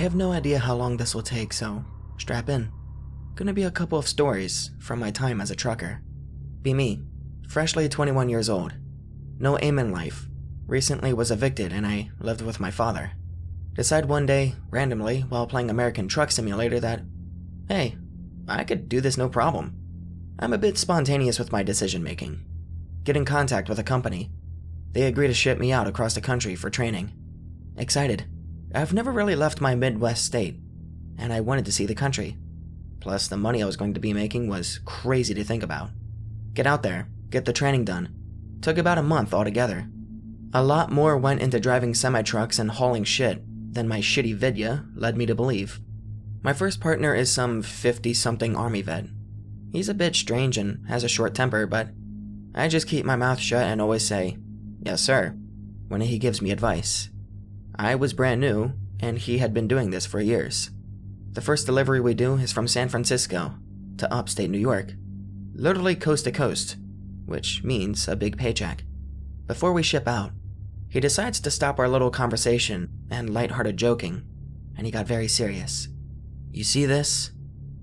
have no idea how long this will take, so strap in. Gonna be a couple of stories from my time as a trucker. Be me, freshly 21 years old. No aim in life. Recently was evicted and I lived with my father. Decide one day, randomly, while playing American Truck Simulator that, hey, I could do this no problem. I'm a bit spontaneous with my decision making. Get in contact with a company. They agree to ship me out across the country for training. Excited. I've never really left my Midwest state, and I wanted to see the country. Plus, the money I was going to be making was crazy to think about. Get out there, get the training done. Took about a month altogether. A lot more went into driving semi-trucks and hauling shit than my shitty vidya led me to believe. My first partner is some 50-something Army vet. He's a bit strange and has a short temper, but I just keep my mouth shut and always say, "Yes, sir," when he gives me advice. I was brand new, and he had been doing this for years. The first delivery we do is from San Francisco to upstate New York, literally coast to coast, which means a big paycheck. Before we ship out, he decides to stop our little conversation and lighthearted joking, and he got very serious. You see this?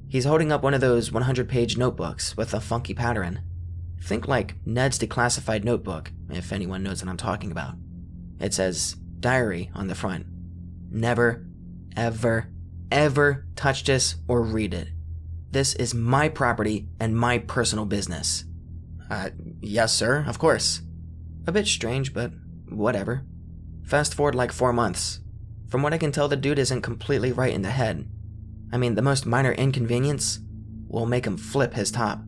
He's holding up one of those 100-page notebooks with a funky pattern. Think like Ned's declassified notebook, if anyone knows what I'm talking about. It says diary on the front. Never, ever, ever touch this or read it. This is my property and my personal business. Yes, sir, of course. A bit strange, but whatever. Fast forward like 4 months. From what I can tell, the dude isn't completely right in the head. I mean, the most minor inconvenience will make him flip his top.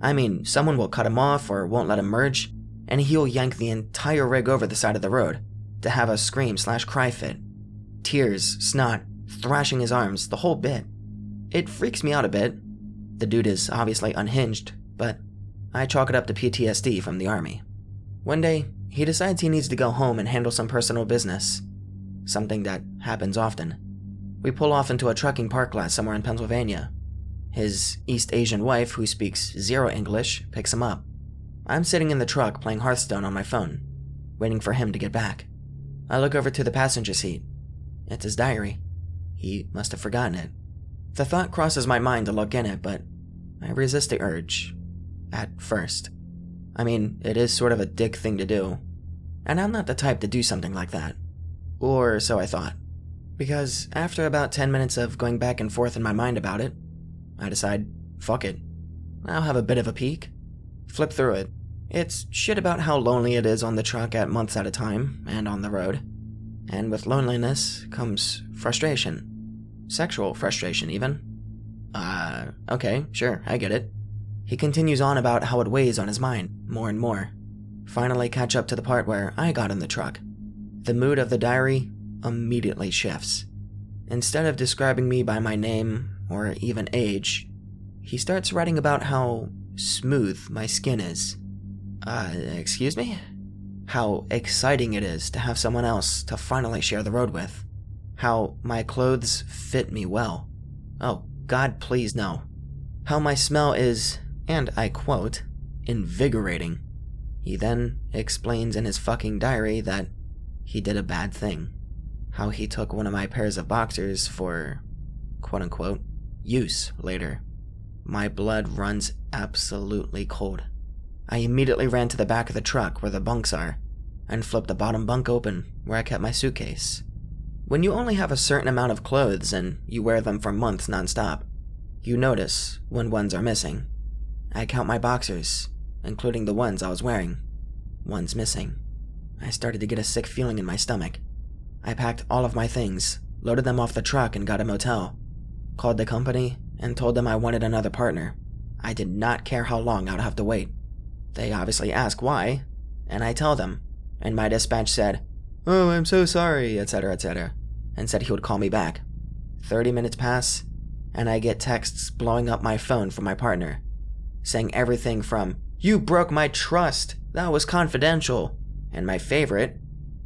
I mean, someone will cut him off or won't let him merge, and he'll yank the entire rig over the side of the road to have a scream/cry fit. Tears, snot, thrashing his arms, the whole bit. It freaks me out a bit. The dude is obviously unhinged, but I chalk it up to PTSD from the army. One day, he decides he needs to go home and handle some personal business. Something that happens often. We pull off into a trucking park lot somewhere in Pennsylvania. His East Asian wife, who speaks zero English, picks him up. I'm sitting in the truck playing Hearthstone on my phone, waiting for him to get back. I look over to the passenger seat. It's his diary. He must have forgotten it. The thought crosses my mind to look in it, but I resist the urge. At first. I mean, it is sort of a dick thing to do, and I'm not the type to do something like that. Or so I thought. Because after about 10 minutes of going back and forth in my mind about it, I decide, fuck it. I'll have a bit of a peek. Flip through it. It's shit about how lonely it is on the truck at months at a time, and on the road. And with loneliness comes frustration. Sexual frustration, even. Okay, sure, I get it. He continues on about how it weighs on his mind, more and more. Finally catch up to the part where I got in the truck. The mood of the diary immediately shifts. Instead of describing me by my name, or even age, he starts writing about how smooth my skin is. Excuse me? How exciting it is to have someone else to finally share the road with. How my clothes fit me well. Oh, God, please no. How my smell is, and I quote, invigorating. He then explains in his fucking diary that he did a bad thing. How he took one of my pairs of boxers for, quote-unquote, use later. My blood runs absolutely cold. I immediately ran to the back of the truck where the bunks are, and flipped the bottom bunk open where I kept my suitcase. When you only have a certain amount of clothes and you wear them for months nonstop, you notice when ones are missing. I count my boxers, including the ones I was wearing. One's missing. I started to get a sick feeling in my stomach. I packed all of my things, loaded them off the truck and got a motel. Called the company and told them I wanted another partner. I did not care how long I'd have to wait. They obviously ask why, and I tell them, and my dispatch said, "Oh, I'm so sorry," etc., and said he would call me back. 30 minutes pass, and I get texts blowing up my phone from my partner, saying everything from, "You broke my trust, that was confidential," and my favorite,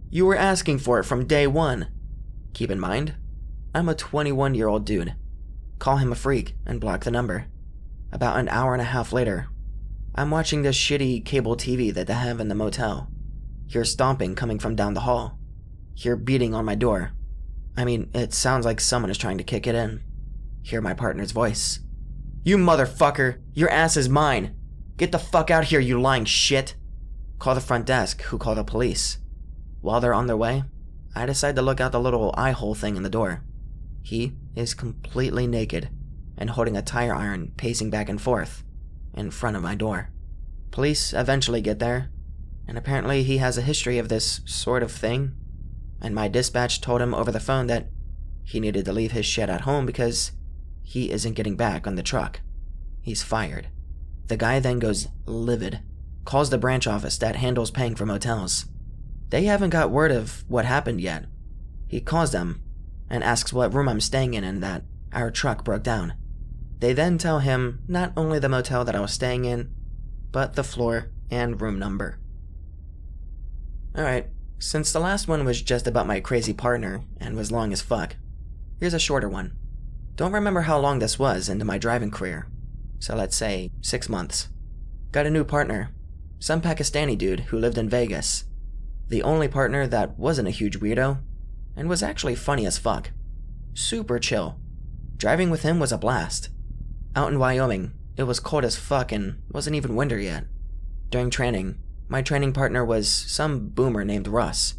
"You were asking for it from day one." Keep in mind, I'm a 21-year-old dude. Call him a freak and block the number. About an hour and a half later, I'm watching this shitty cable TV that they have in the motel. Hear stomping coming from down the hall. Hear beating on my door. I mean, it sounds like someone is trying to kick it in. Hear my partner's voice. "You motherfucker! Your ass is mine! Get the fuck out here, you lying shit!" Call the front desk, who call the police. While they're on their way, I decide to look out the little eye hole thing in the door. He is completely naked and holding a tire iron, pacing back and forth in front of my door. Police eventually get there, and apparently he has a history of this sort of thing, and my dispatch told him over the phone that he needed to leave his shit at home because he isn't getting back on the truck. He's fired. The guy then goes livid, calls the branch office that handles paying for motels. They haven't got word of what happened yet. He calls them and asks what room I'm staying in and that our truck broke down. They then tell him not only the motel that I was staying in, but the floor and room number. Alright, since the last one was just about my crazy partner and was long as fuck, here's a shorter one. Don't remember how long this was into my driving career, so let's say 6 months. Got a new partner, some Pakistani dude who lived in Vegas. The only partner that wasn't a huge weirdo, and was actually funny as fuck. Super chill. Driving with him was a blast. Out in Wyoming, it was cold as fuck and wasn't even winter yet. During training, my training partner was some boomer named Russ.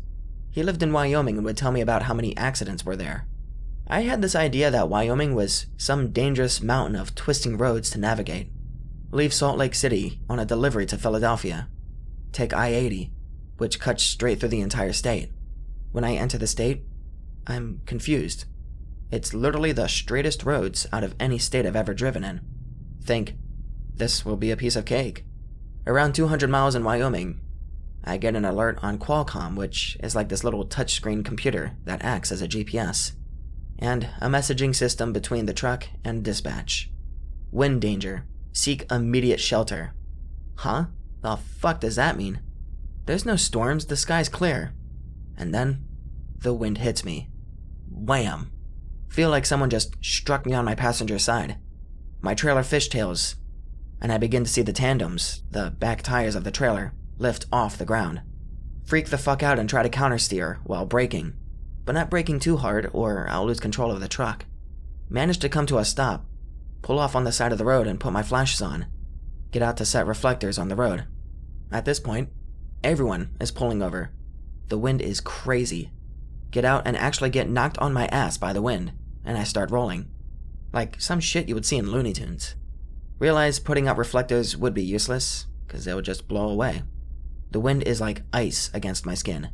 He lived in Wyoming and would tell me about how many accidents were there. I had this idea that Wyoming was some dangerous mountain of twisting roads to navigate. Leave Salt Lake City on a delivery to Philadelphia. Take I-80, which cuts straight through the entire state. When I enter the state, I'm confused. It's literally the straightest roads out of any state I've ever driven in. Think, this will be a piece of cake. Around 200 miles in Wyoming, I get an alert on Qualcomm, which is like this little touchscreen computer that acts as a GPS, and a messaging system between the truck and dispatch. Wind danger. Seek immediate shelter. Huh? The fuck does that mean? There's no storms, the sky's clear. And then, the wind hits me. Wham! Feel like someone just struck me on my passenger side. My trailer fishtails, and I begin to see the tandems, the back tires of the trailer, lift off the ground. Freak the fuck out and try to countersteer while braking, but not braking too hard or I'll lose control of the truck. Manage to come to a stop, pull off on the side of the road and put my flashes on. Get out to set reflectors on the road. At this point, everyone is pulling over. The wind is crazy. Get out and actually get knocked on my ass by the wind, and I start rolling. Like some shit you would see in Looney Tunes. Realize putting out reflectors would be useless, because they would just blow away. The wind is like ice against my skin.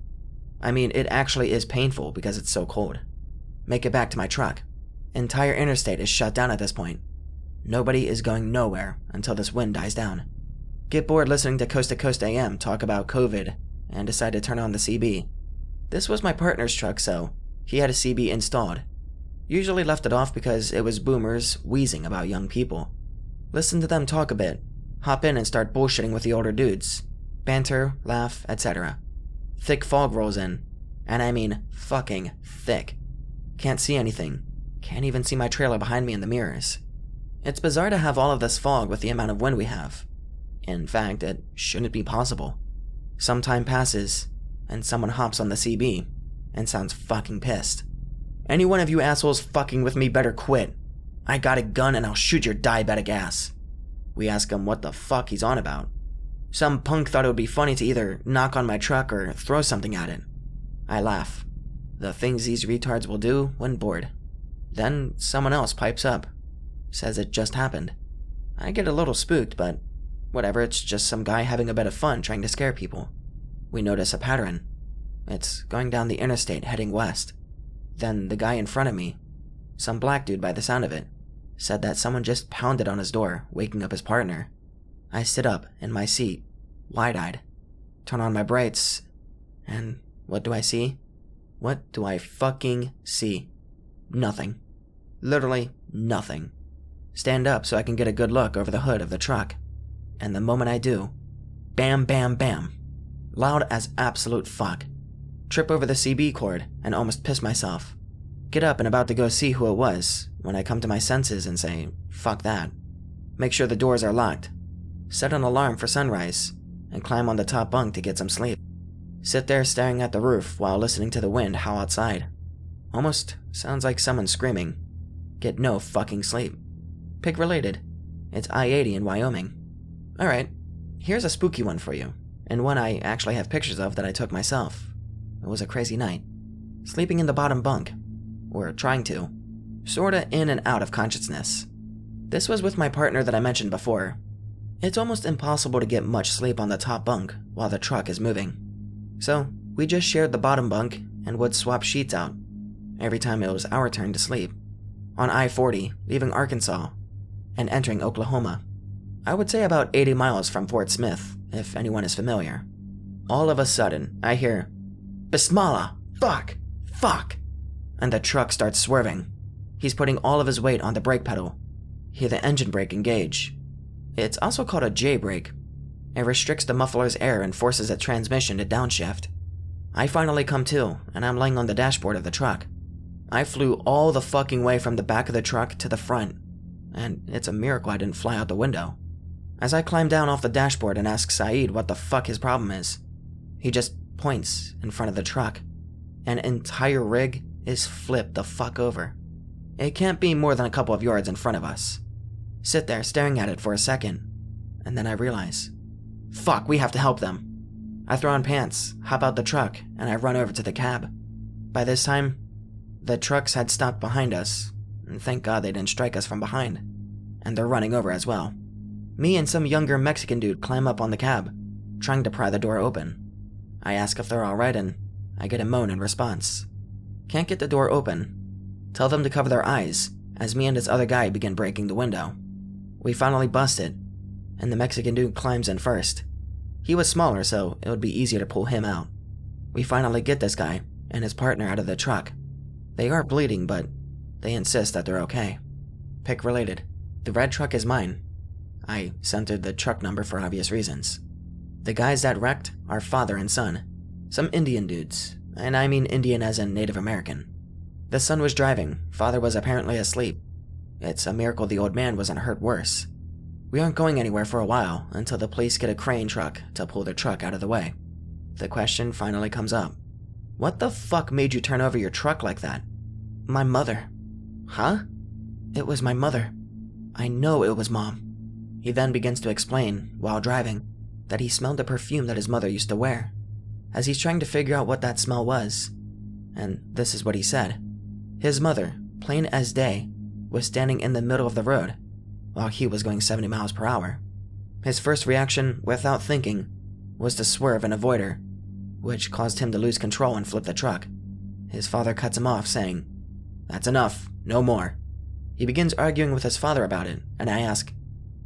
I mean, it actually is painful because it's so cold. Make it back to my truck. Entire interstate is shut down at this point. Nobody is going nowhere until this wind dies down. Get bored listening to Coast to Coast AM talk about COVID and decide to turn on the CB. This was my partner's truck, so he had a CB installed. Usually left it off because it was boomers wheezing about young people. Listen to them talk a bit, hop in and start bullshitting with the older dudes. Banter, laugh, etc. Thick fog rolls in, and I mean fucking thick. Can't see anything. Can't even see my trailer behind me in the mirrors. It's bizarre to have all of this fog with the amount of wind we have. In fact, it shouldn't be possible. Some time passes, and someone hops on the CB and sounds fucking pissed. Any one of you assholes fucking with me better quit. I got a gun and I'll shoot your diabetic ass. We ask him what the fuck he's on about. Some punk thought it would be funny to either knock on my truck or throw something at it. I laugh. The things these retards will do when bored. Then someone else pipes up. Says it just happened. I get a little spooked, but whatever, it's just some guy having a bit of fun trying to scare people. We notice a pattern. It's going down the interstate heading west. Then the guy in front of me, some black dude by the sound of it, said that someone just pounded on his door, waking up his partner. I sit up in my seat, wide-eyed, turn on my brights, and what do I see? What do I fucking see? Nothing. Literally nothing. Stand up so I can get a good look over the hood of the truck. And the moment I do, bam, bam, bam. Loud as absolute fuck. Trip over the CB cord and almost piss myself. Get up and about to go see who it was when I come to my senses and say, fuck that. Make sure the doors are locked. Set an alarm for sunrise and climb on the top bunk to get some sleep. Sit there staring at the roof while listening to the wind howl outside. Almost sounds like someone screaming. Get no fucking sleep. Pig related. It's I-80 in Wyoming. Alright, here's a spooky one for you, and one I actually have pictures of that I took myself. It was a crazy night. Sleeping in the bottom bunk. Or trying to. Sorta in and out of consciousness. This was with my partner that I mentioned before. It's almost impossible to get much sleep on the top bunk while the truck is moving. So, we just shared the bottom bunk and would swap sheets out every time it was our turn to sleep. On I-40, leaving Arkansas and entering Oklahoma. I would say about 80 miles from Fort Smith, if anyone is familiar. All of a sudden, I hear, Bismillah, fuck, fuck, and the truck starts swerving. He's putting all of his weight on the brake pedal. Hear the engine brake engage. It's also called a J-brake. It restricts the muffler's air and forces its transmission to downshift. I finally come to, and I'm laying on the dashboard of the truck. I flew all the fucking way from the back of the truck to the front, and it's a miracle I didn't fly out the window. As I climb down off the dashboard and ask Saeed what the fuck his problem is, he just points in front of the truck. An entire rig is flipped the fuck over. It can't be more than a couple of yards in front of us. Sit there staring at it for a second, and then I realize, fuck, we have to help them. I throw on pants, hop out the truck, and I run over to the cab. By this time, the trucks had stopped behind us, and thank God they didn't strike us from behind. And they're running over as well. Me and some younger Mexican dude climb up on the cab, trying to pry the door open. I ask if they're alright, and I get a moan in response. Can't get the door open. Tell them to cover their eyes, as me and this other guy begin breaking the window. We finally bust it, and the Mexican dude climbs in first. He was smaller, so it would be easier to pull him out. We finally get this guy and his partner out of the truck. They are bleeding, but they insist that they're okay. Pick related. The red truck is mine. I centered the truck number for obvious reasons. The guys that wrecked are father and son. Some Indian dudes, and I mean Indian as in Native American. The son was driving, father was apparently asleep. It's a miracle the old man wasn't hurt worse. We aren't going anywhere for a while until the police get a crane truck to pull their truck out of the way. The question finally comes up. What the fuck made you turn over your truck like that? My mother. Huh? It was my mother. I know it was Mom. He then begins to explain, while driving, that he smelled the perfume that his mother used to wear, as he's trying to figure out what that smell was. And this is what he said. His mother, plain as day, was standing in the middle of the road, while he was going 70 miles per hour. His first reaction, without thinking, was to swerve and avoid her, which caused him to lose control and flip the truck. His father cuts him off, saying, "That's enough, no more." He begins arguing with his father about it, and I ask,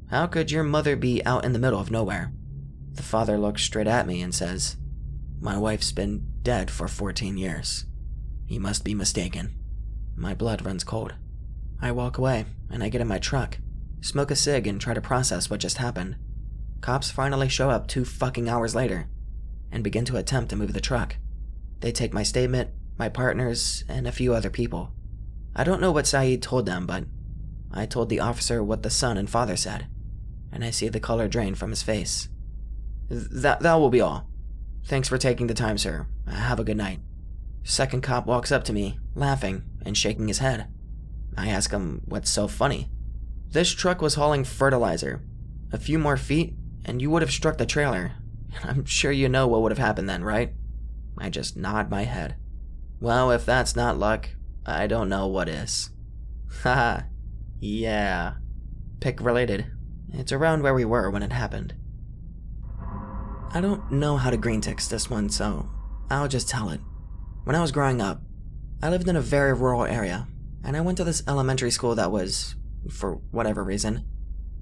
"How could your mother be out in the middle of nowhere?" The father looks straight at me and says, "My wife's been dead for 14 years. He must be mistaken." My blood runs cold. I walk away, and I get in my truck, smoke a cig, and try to process what just happened. Cops finally show up 2 fucking hours later, and begin to attempt to move the truck. They take my statement, my partner's, and a few other people. I don't know what Saeed told them, but I told the officer what the son and father said, and I see the color drain from his face. That will be all. Thanks for taking the time, sir. Have a good night." Second cop walks up to me, laughing and shaking his head. I ask him what's so funny. This truck was hauling fertilizer. A few more feet, and you would have struck the trailer. I'm sure you know what would have happened then, right? I just nod my head. Well, if that's not luck, I don't know what is. Haha, yeah. Pick related. It's around where we were when it happened. I don't know how to green text this one, so I'll just tell it. When I was growing up, I lived in a very rural area, and I went to this elementary school that was, for whatever reason,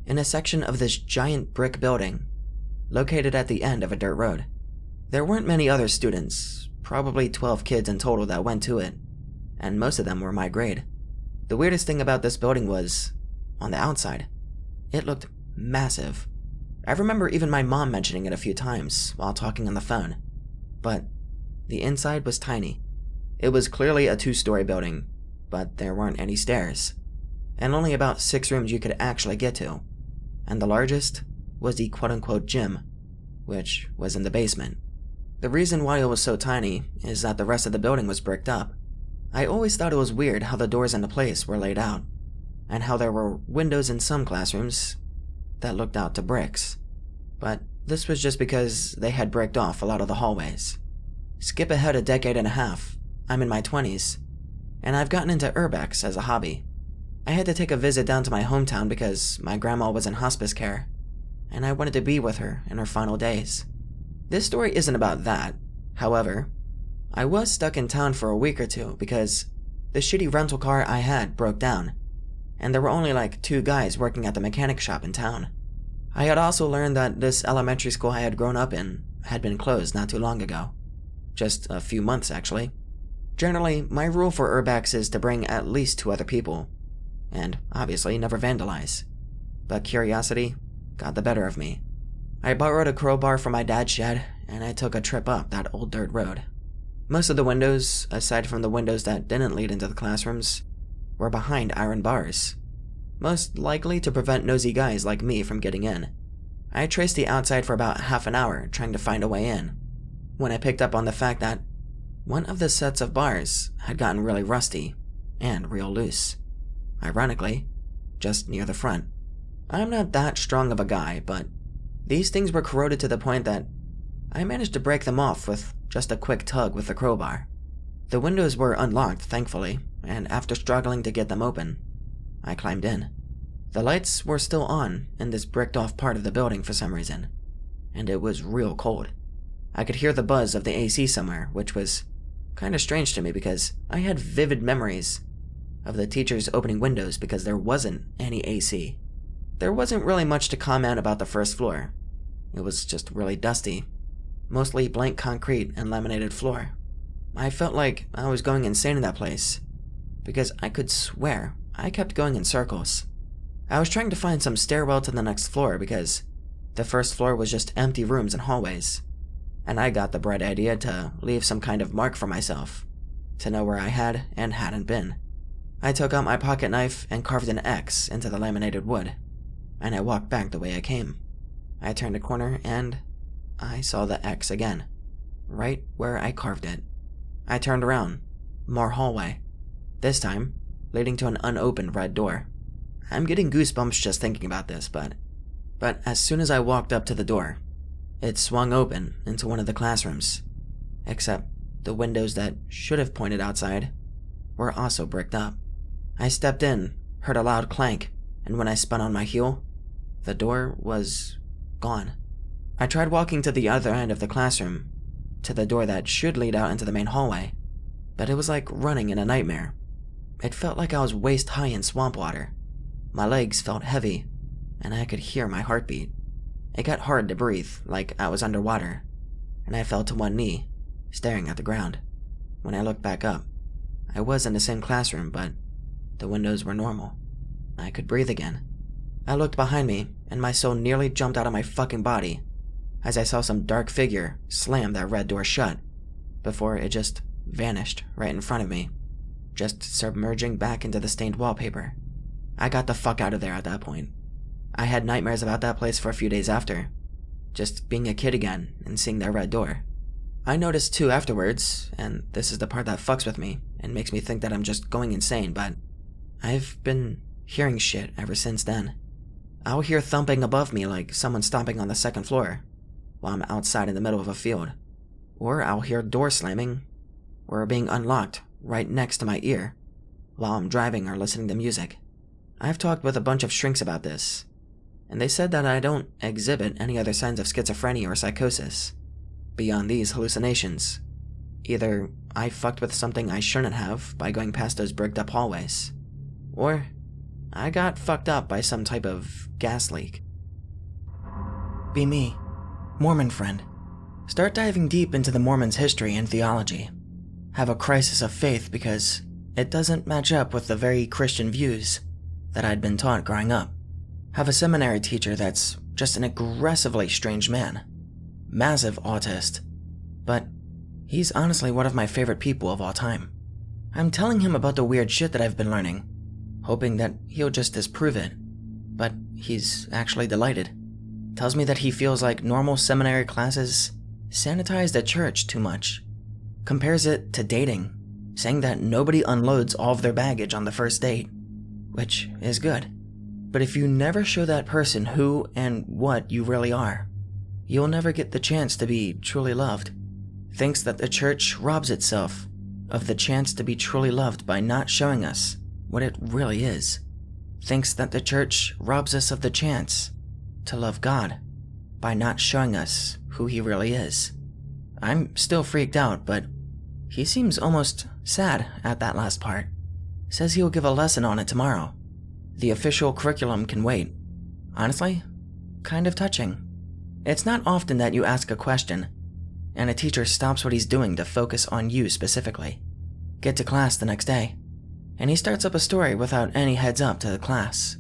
in a section of this giant brick building, located at the end of a dirt road. There weren't many other students, probably 12 kids in total that went to it, and most of them were my grade. The weirdest thing about this building was, on the outside, it looked massive. I remember even my mom mentioning it a few times while talking on the phone, but the inside was tiny. It was clearly a 2-story building, but there weren't any stairs, and only about 6 rooms you could actually get to, and the largest was the quote-unquote gym, which was in the basement. The reason why it was so tiny is that the rest of the building was bricked up, I always thought it was weird how the doors in the place were laid out, and how there were windows in some classrooms that looked out to bricks. But this was just because they had bricked off a lot of the hallways. Skip ahead a decade and a half, I'm in my 20s, and I've gotten into urbex as a hobby. I had to take a visit down to my hometown because my grandma was in hospice care, and I wanted to be with her in her final days. This story isn't about that. However, I was stuck in town for a week or two because the shitty rental car I had broke down, and there were only like 2 guys working at the mechanic shop in town. I had also learned that this elementary school I had grown up in had been closed not too long ago. Just a few months, actually. Generally, my rule for urbex is to bring at least 2 other people, and obviously never vandalize. But curiosity got the better of me. I borrowed a crowbar from my dad's shed, and I took a trip up that old dirt road. Most of the windows, aside from the windows that didn't lead into the classrooms, were behind iron bars, most likely to prevent nosy guys like me from getting in. I traced the outside for about half an hour trying to find a way in, when I picked up on the fact that one of the sets of bars had gotten really rusty and real loose. Ironically, just near the front. I'm not that strong of a guy, but these things were corroded to the point that I managed to break them off with just a quick tug with the crowbar. The windows were unlocked, thankfully, and after struggling to get them open, I climbed in. The lights were still on in this bricked-off part of the building for some reason, and it was real cold. I could hear the buzz of the AC somewhere, which was kind of strange to me because I had vivid memories of the teachers opening windows because there wasn't any AC. There wasn't really much to comment about the first floor. It was just really dusty. Mostly blank concrete and laminated floor. I felt like I was going insane in that place, because I could swear I kept going in circles. I was trying to find some stairwell to the next floor because the first floor was just empty rooms and hallways, and I got the bright idea to leave some kind of mark for myself, to know where I had and hadn't been. I took out my pocket knife and carved an X into the laminated wood, and I walked back the way I came. I turned a corner and I saw the X again, right where I carved it. I turned around, more hallway, this time leading to an unopened red door. I'm getting goosebumps just thinking about this, but as soon as I walked up to the door, it swung open into one of the classrooms, except the windows that should have pointed outside were also bricked up. I stepped in, heard a loud clank, and when I spun on my heel, the door was gone. I tried walking to the other end of the classroom, to the door that should lead out into the main hallway, but it was like running in a nightmare. It felt like I was waist high in swamp water. My legs felt heavy, and I could hear my heartbeat. It got hard to breathe, like I was underwater, and I fell to one knee, staring at the ground. When I looked back up, I was in the same classroom, but the windows were normal. I could breathe again. I looked behind me, and my soul nearly jumped out of my fucking body as I saw some dark figure slam that red door shut, before it just vanished right in front of me, just submerging back into the stained wallpaper. I got the fuck out of there at that point. I had nightmares about that place for a few days after, just being a kid again and seeing that red door. I noticed too afterwards, and this is the part that fucks with me and makes me think that I'm just going insane, but I've been hearing shit ever since then. I'll hear thumping above me like someone stomping on the second floor while I'm outside in the middle of a field, or I'll hear doors slamming or being unlocked right next to my ear while I'm driving or listening to music. I've talked with a bunch of shrinks about this, and they said that I don't exhibit any other signs of schizophrenia or psychosis beyond these hallucinations. Either I fucked with something I shouldn't have by going past those bricked up hallways, or I got fucked up by some type of gas leak. Be me, Mormon friend. Start diving deep into the Mormons' history and theology. Have a crisis of faith because it doesn't match up with the very Christian views that I'd been taught growing up. Have a seminary teacher that's just an aggressively strange man. Massive autist. But he's honestly one of my favorite people of all time. I'm telling him about the weird shit that I've been learning, hoping that he'll just disprove it. But he's actually delighted. Tells me that he feels like normal seminary classes sanitize the church too much. Compares it to dating, saying that nobody unloads all of their baggage on the first date, which is good. But if you never show that person who and what you really are, you'll never get the chance to be truly loved. Thinks that the church robs itself of the chance to be truly loved by not showing us what it really is. Thinks that the church robs us of the chance to love God by not showing us who He really is. I'm still freaked out, but he seems almost sad at that last part. Says he'll give a lesson on it tomorrow. The official curriculum can wait. Honestly, kind of touching. It's not often that you ask a question and a teacher stops what he's doing to focus on you specifically. Get to class the next day, and he starts up a story without any heads up to the class.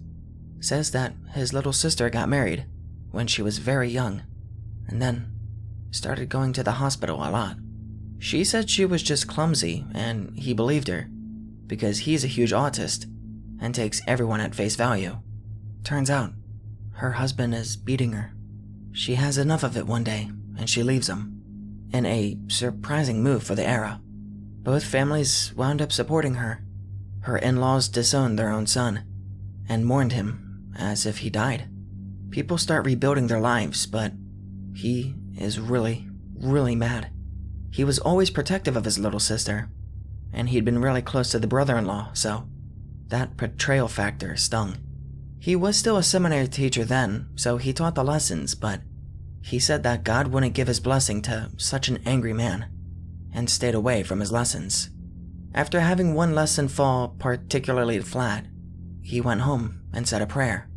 Says that his little sister got married when she was very young, and then started going to the hospital a lot. She said she was just clumsy, and he believed her, because he's a huge autist and takes everyone at face value. Turns out, her husband is beating her. She has enough of it one day, and she leaves him. In a surprising move for the era. Both families wound up supporting her. Her in-laws disowned their own son, and mourned him as if he died. People start rebuilding their lives, but he is really, really mad. He was always protective of his little sister, and he'd been really close to the brother-in-law, so that betrayal factor stung. He was still a seminary teacher then, so he taught the lessons, but he said that God wouldn't give his blessing to such an angry man, and stayed away from his lessons. After having one lesson fall particularly flat, he went home and said a prayer.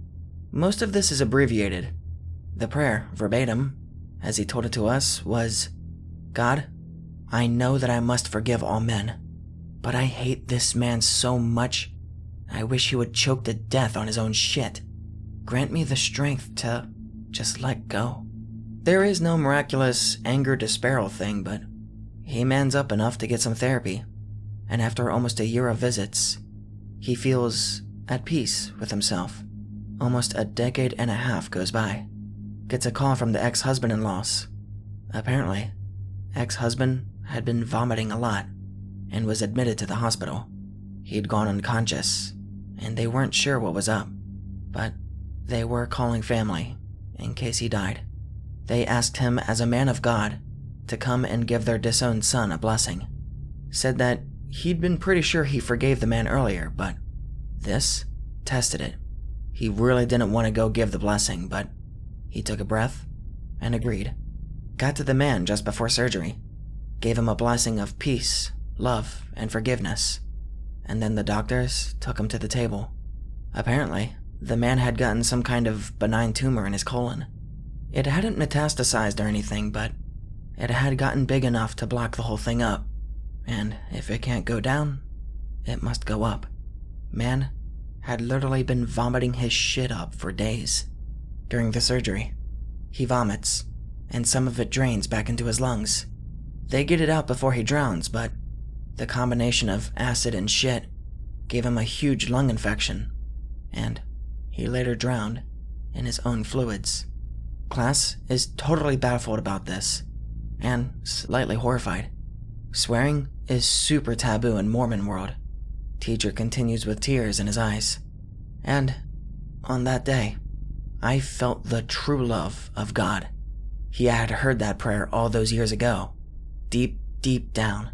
Most of this is abbreviated. The prayer, verbatim, as he told it to us, was, "God, I know that I must forgive all men, but I hate this man so much, I wish he would choke to death on his own shit. Grant me the strength to just let go." There is no miraculous anger disparal thing, but he mans up enough to get some therapy, and after almost a year of visits, he feels at peace with himself. Almost a decade and a half goes by. Gets a call from the ex-husband-in-laws. Apparently, ex-husband had been vomiting a lot and was admitted to the hospital. He'd gone unconscious, and they weren't sure what was up, but they were calling family in case he died. They asked him as a man of God to come and give their disowned son a blessing. Said that he'd been pretty sure he forgave the man earlier, but this tested it. He really didn't want to go give the blessing, but he took a breath and agreed. Got to the man just before surgery, gave him a blessing of peace, love, and forgiveness, and then the doctors took him to the table. Apparently, the man had gotten some kind of benign tumor in his colon. It hadn't metastasized or anything, but it had gotten big enough to block the whole thing up, and if it can't go down, it must go up. Man had literally been vomiting his shit up for days. During the surgery, he vomits, and some of it drains back into his lungs. They get it out before he drowns, but the combination of acid and shit gave him a huge lung infection, and he later drowned in his own fluids. Class is totally baffled about this, and slightly horrified. Swearing is super taboo in Mormon world. Teacher continues with tears in his eyes. And on that day, I felt the true love of God. He had heard that prayer all those years ago, deep, deep down,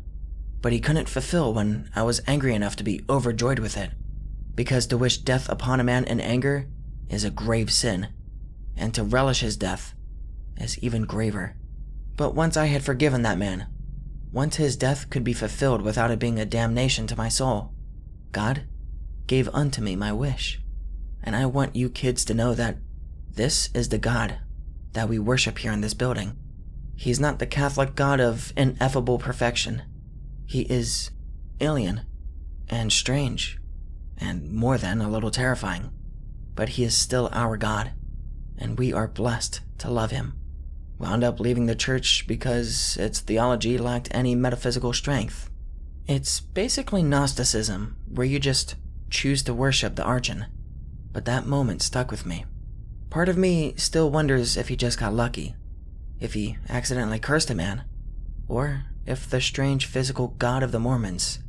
but he couldn't fulfill when I was angry enough to be overjoyed with it, because to wish death upon a man in anger is a grave sin, and to relish his death is even graver. But once I had forgiven that man, once his death could be fulfilled without it being a damnation to my soul, God gave unto me my wish. And I want you kids to know that this is the God that we worship here in this building. He's not the Catholic God of ineffable perfection. He is alien and strange and more than a little terrifying, but he is still our God, and we are blessed to love him. Wound up leaving the church because its theology lacked any metaphysical strength. It's basically Gnosticism, where you just choose to worship the Archon. But that moment stuck with me. Part of me still wonders if he just got lucky, if he accidentally cursed a man, or if the strange physical God of the Mormons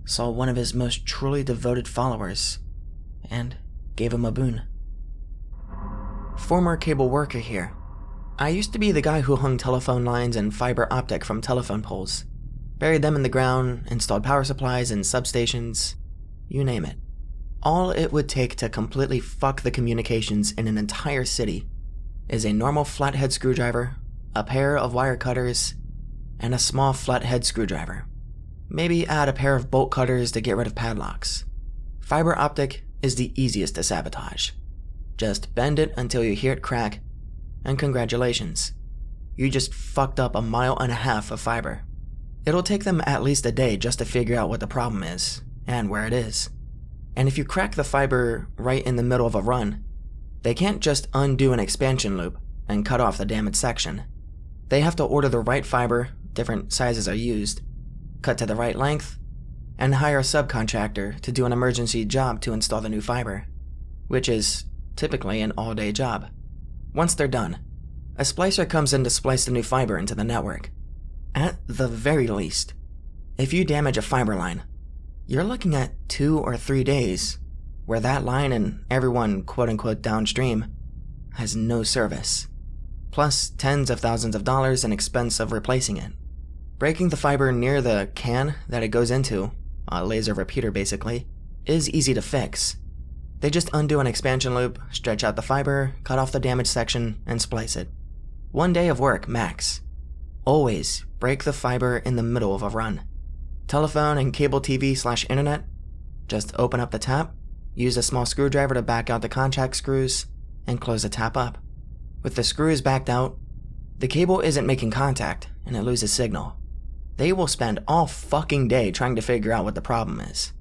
saw one of his most truly devoted followers and gave him a boon. Former cable worker here. I used to be the guy who hung telephone lines and fiber optic from telephone poles, buried them in the ground, installed power supplies and substations, you name it. All it would take to completely fuck the communications in an entire city is a normal flathead screwdriver, a pair of wire cutters, and a small flathead screwdriver. Maybe add a pair of bolt cutters to get rid of padlocks. Fiber optic is the easiest to sabotage. Just bend it until you hear it crack, and congratulations. You just fucked up 1.5 miles of fiber. It'll take them at least a day just to figure out what the problem is, and where it is. And if you crack the fiber right in the middle of a run, they can't just undo an expansion loop and cut off the damaged section. They have to order the right fiber, different sizes are used, cut to the right length, and hire a subcontractor to do an emergency job to install the new fiber, which is typically an all-day job. Once they're done, a splicer comes in to splice the new fiber into the network. At the very least, if you damage a fiber line, you're looking at 2 or 3 days where that line and everyone quote-unquote downstream has no service, plus tens of thousands of dollars in expense of replacing it. Breaking the fiber near the can that it goes into, a laser repeater basically, is easy to fix. They just undo an expansion loop, stretch out the fiber, cut off the damaged section, and splice it. 1 day of work, max. Always break the fiber in the middle of a run. Telephone and cable TV/internet, just open up the tap, use a small screwdriver to back out the contact screws, and close the tap up. With the screws backed out, the cable isn't making contact, and it loses signal. They will spend all fucking day trying to figure out what the problem is.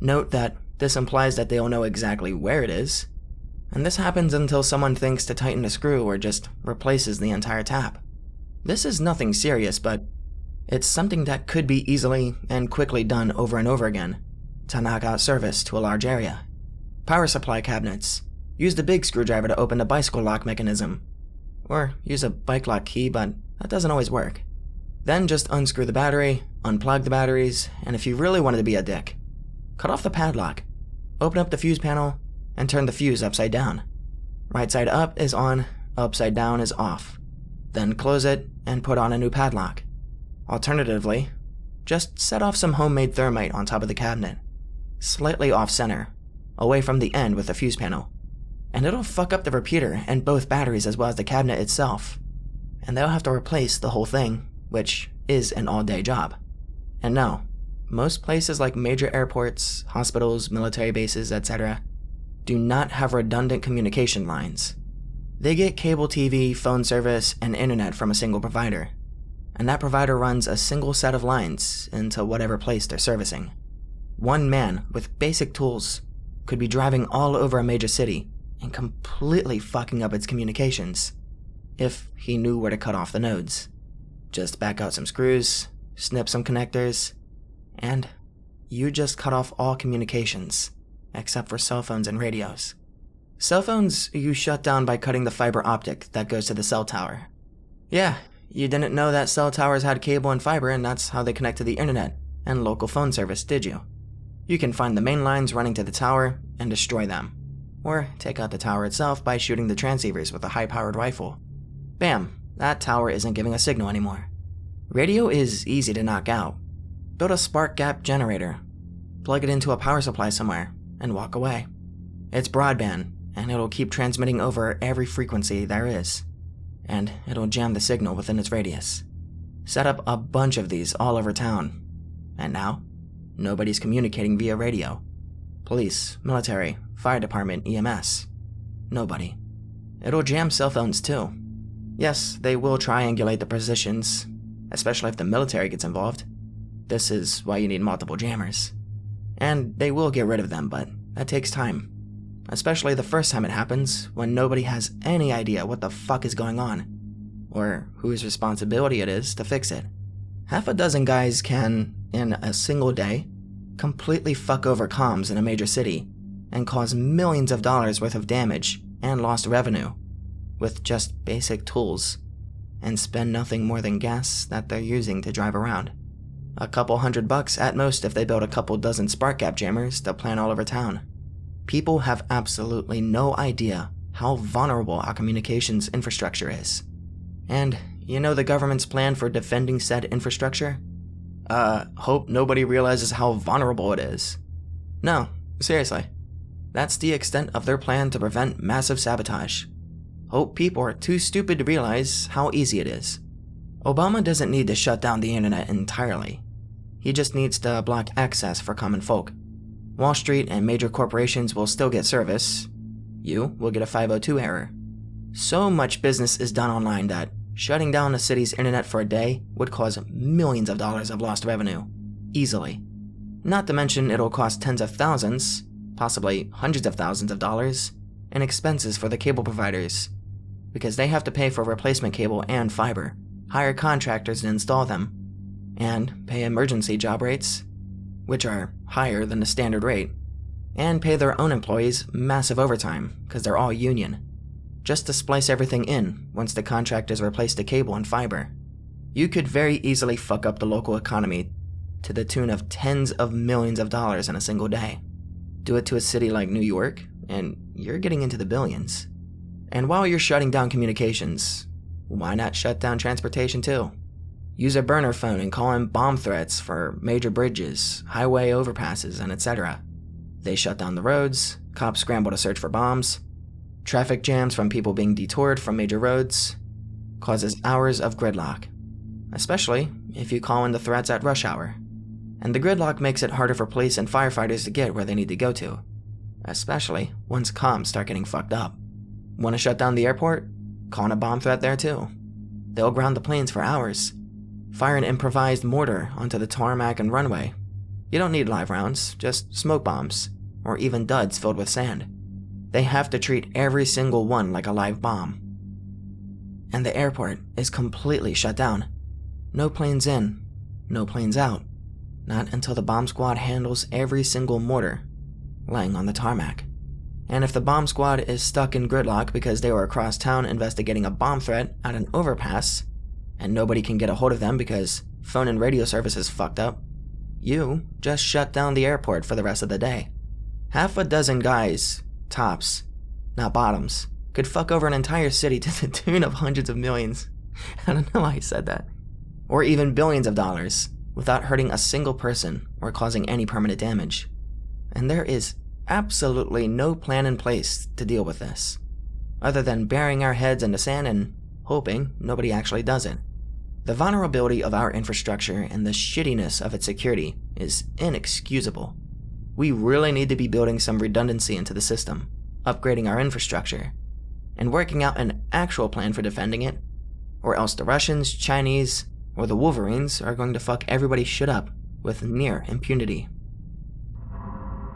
Note that this implies that they'll know exactly where it is, and this happens until someone thinks to tighten a screw or just replaces the entire tap. This is nothing serious, but it's something that could be easily and quickly done over and over again to knock out service to a large area. Power supply cabinets. Use the big screwdriver to open the bicycle lock mechanism, or use a bike lock key, but that doesn't always work. Then just unscrew the battery, unplug the batteries, and if you really wanted to be a dick, cut off the padlock, open up the fuse panel, and turn the fuse upside down. Right side up is on, upside down is off. Then close it and put on a new padlock. Alternatively, just set off some homemade thermite on top of the cabinet, slightly off center, away from the end with the fuse panel, and it'll fuck up the repeater and both batteries as well as the cabinet itself, and they'll have to replace the whole thing, which is an all-day job. And no, most places like major airports, hospitals, military bases, etc. do not have redundant communication lines. They get cable TV, phone service, and internet from a single provider, and that provider runs a single set of lines into whatever place they're servicing. One man with basic tools could be driving all over a major city and completely fucking up its communications if he knew where to cut off the nodes. Just back out some screws, snip some connectors, and you just cut off all communications, except for cell phones and radios. Cell phones you shut down by cutting the fiber optic that goes to the cell tower. Yeah, you didn't know that cell towers had cable and fiber, and that's how they connect to the internet and local phone service, did you? You can find the main lines running to the tower and destroy them, or take out the tower itself by shooting the transceivers with a high-powered rifle. Bam, that tower isn't giving a signal anymore. Radio is easy to knock out. Build a spark gap generator, plug it into a power supply somewhere, and walk away. It's broadband, and it'll keep transmitting over every frequency there is, and it'll jam the signal within its radius. Set up a bunch of these all over town, and now, nobody's communicating via radio. Police, military, fire department, EMS. Nobody. It'll jam cell phones too. Yes, they will triangulate the positions, especially if the military gets involved. This is why you need multiple jammers. And they will get rid of them, but that takes time. Especially the first time it happens, when nobody has any idea what the fuck is going on, or whose responsibility it is to fix it. Half a dozen guys can, in a single day, completely fuck over comms in a major city and cause millions of dollars worth of damage and lost revenue with just basic tools, and spend nothing more than gas that they're using to drive around. A couple $100 at most if they build a couple dozen spark gap jammers to plant all over town. People have absolutely no idea how vulnerable our communications infrastructure is. And you know the government's plan for defending said infrastructure? Hope nobody realizes how vulnerable it is. No, seriously. That's the extent of their plan to prevent massive sabotage. Hope people are too stupid to realize how easy it is. Obama doesn't need to shut down the internet entirely. He just needs to block access for common folk. Wall Street and major corporations will still get service. You will get a 502 error. So much business is done online that shutting down a city's internet for a day would cause millions of dollars of lost revenue, easily. Not to mention it'll cost tens of thousands, possibly hundreds of thousands of dollars, in expenses for the cable providers, because they have to pay for replacement cable and fiber, hire contractors to install them, and pay emergency job rates, which are higher than the standard rate, and pay their own employees massive overtime because they're all union, just to splice everything in once the contractors replace the cable and fiber. You could very easily fuck up the local economy to the tune of tens of millions of dollars in a single day. Do it to a city like New York, and you're getting into the billions. And while you're shutting down communications, why not shut down transportation too? Use a burner phone and call in bomb threats for major bridges, highway overpasses, and etc. They shut down the roads, cops scramble to search for bombs, traffic jams from people being detoured from major roads, causes hours of gridlock, especially if you call in the threats at rush hour. And the gridlock makes it harder for police and firefighters to get where they need to go to, especially once comms start getting fucked up. Want to shut down the airport? Call in a bomb threat there too. They'll ground the planes for hours. Fire an improvised mortar onto the tarmac and runway. You don't need live rounds, just smoke bombs, or even duds filled with sand. They have to treat every single one like a live bomb. And the airport is completely shut down. No planes in, no planes out. Not until the bomb squad handles every single mortar laying on the tarmac. And if the bomb squad is stuck in gridlock because they were across town investigating a bomb threat at an overpass, and nobody can get a hold of them because phone and radio service is fucked up, you just shut down the airport for the rest of the day. Half a dozen guys, tops, not bottoms, could fuck over an entire city to the tune of hundreds of millions. I don't know why I said that. Or even billions of dollars, without hurting a single person or causing any permanent damage. And there is absolutely no plan in place to deal with this, other than burying our heads in the sand and hoping nobody actually does it. The vulnerability of our infrastructure and the shittiness of its security is inexcusable. We really need to be building some redundancy into the system, upgrading our infrastructure, and working out an actual plan for defending it, or else the Russians, Chinese, or the Wolverines are going to fuck everybody's shit up with near impunity.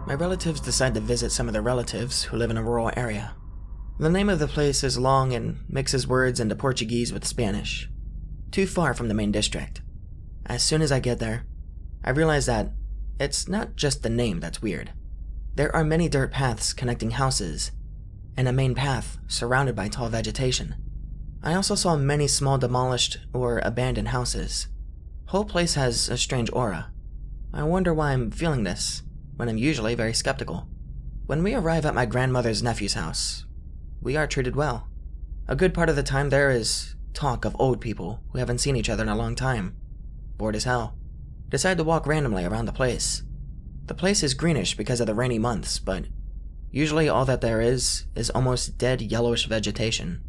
My relatives decide to visit some of their relatives who live in a rural area. The name of the place is long and mixes words into Portuguese with Spanish, too far from the main district. As soon as I get there, I realize that it's not just the name that's weird. There are many dirt paths connecting houses, and a main path surrounded by tall vegetation. I also saw many small demolished or abandoned houses. Whole place has a strange aura. I wonder why I'm feeling this, when I'm usually very skeptical. When we arrive at my grandmother's nephew's house, we are treated well. A good part of the time there is talk of old people who haven't seen each other in a long time. Bored as hell. Decide to walk randomly around the place. The place is greenish because of the rainy months, but usually all that there is almost dead yellowish vegetation.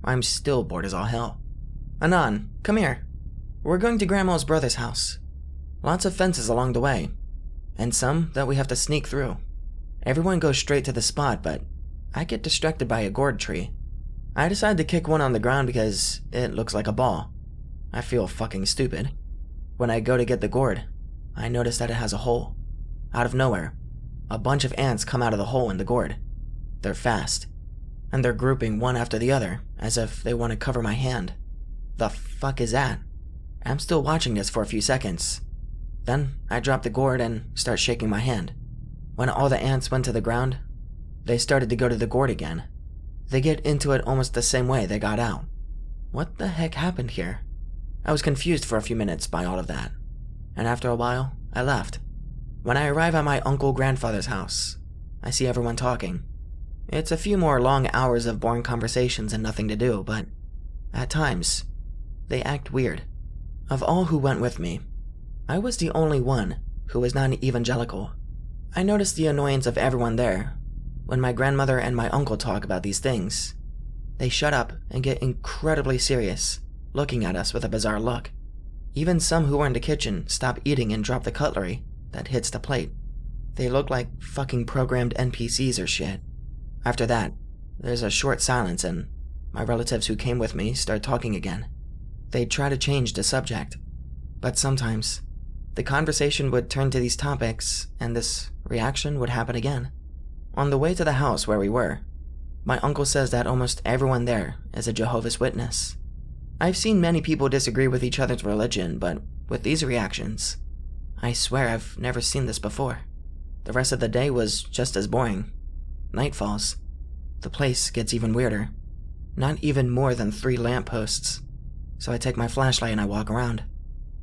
I'm still bored as all hell. Anan, come here. We're going to Grandma's brother's house. Lots of fences along the way, and some that we have to sneak through. Everyone goes straight to the spot, but I get distracted by a gourd tree. I decide to kick one on the ground because it looks like a ball. I feel fucking stupid. When I go to get the gourd, I notice that it has a hole. Out of nowhere, a bunch of ants come out of the hole in the gourd. They're fast, and they're grouping one after the other, as if they want to cover my hand. The fuck is that? I'm still watching this for a few seconds. Then I drop the gourd and start shaking my hand. When all the ants went to the ground, they started to go to the gourd again. They get into it almost the same way they got out. What the heck happened here? I was confused for a few minutes by all of that. and after a while, I left. When I arrive at my uncle-grandfather's house, I see everyone talking. It's a few more long hours of boring conversations and nothing to do, but at times, they act weird. Of all who went with me, I was the only one who was not evangelical. I noticed the annoyance of everyone there. When my grandmother and my uncle talk about these things, they shut up and get incredibly serious, looking at us with a bizarre look. Even some who were in the kitchen stop eating and drop the cutlery that hits the plate. They look like fucking programmed NPCs or shit. After that, there's a short silence and my relatives who came with me start talking again. They try to change the subject, but sometimes the conversation would turn to these topics and this reaction would happen again. On the way to the house where we were, my uncle says that almost everyone there is a Jehovah's Witness. I've seen many people disagree with each other's religion, but with these reactions, I swear I've never seen this before. The rest of the day was just as boring. Night falls. The place gets even weirder. Not even more than 3 lampposts. So I take my flashlight and I walk around.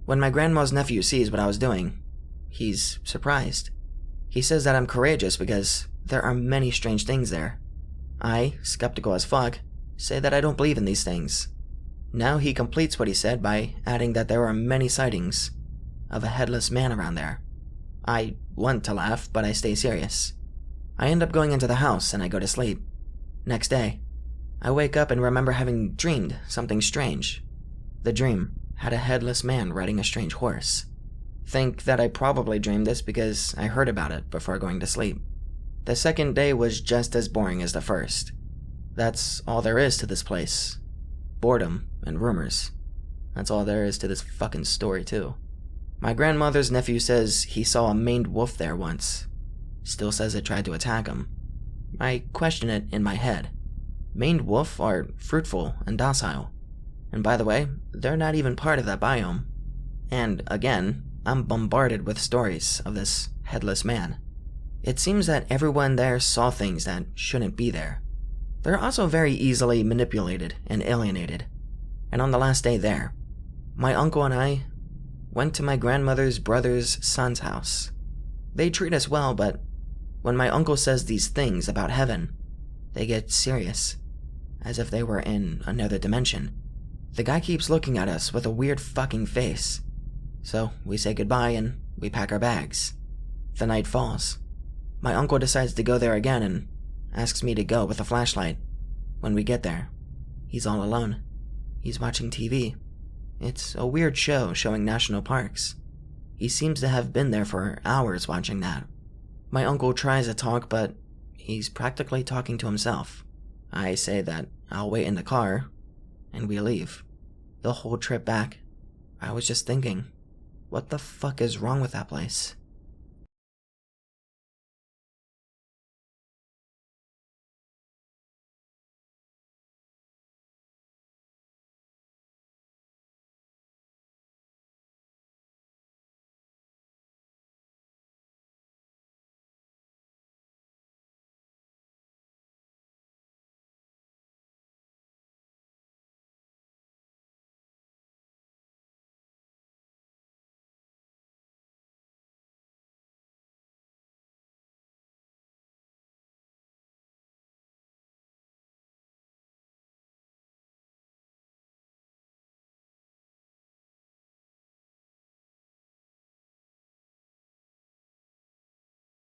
When my grandma's nephew sees what I was doing, he's surprised. He says that I'm courageous because there are many strange things there. I, skeptical as fuck, say that I don't believe in these things. Now he completes what he said by adding that there are many sightings of a headless man around there. I want to laugh, but I stay serious. I end up going into the house and I go to sleep. Next day, I wake up and remember having dreamed something strange. The dream had a headless man riding a strange horse. Think that I probably dreamed this because I heard about it before going to sleep. The second day was just as boring as the first. That's all there is to this place. Boredom and rumors. That's all there is to this fucking story too. My grandmother's nephew says he saw a maned wolf there once. Still says it tried to attack him. I question it in my head. Maned wolf are fruitful and docile. And by the way, they're not even part of that biome. And again, I'm bombarded with stories of this headless man. It seems that everyone there saw things that shouldn't be there. They're also very easily manipulated and alienated. And on the last day there, my uncle and I went to my grandmother's brother's son's house. They treat us well, but when my uncle says these things about heaven, they get serious, as if they were in another dimension. The guy keeps looking at us with a weird fucking face. So we say goodbye and we pack our bags. The night falls. My uncle decides to go there again and asks me to go with a flashlight. When we get there, he's all alone. He's watching TV. It's a weird show showing national parks. He seems to have been there for hours watching that. My uncle tries to talk, but he's practically talking to himself. I say that I'll wait in the car, and we leave. The whole trip back, I was just thinking, what the fuck is wrong with that place?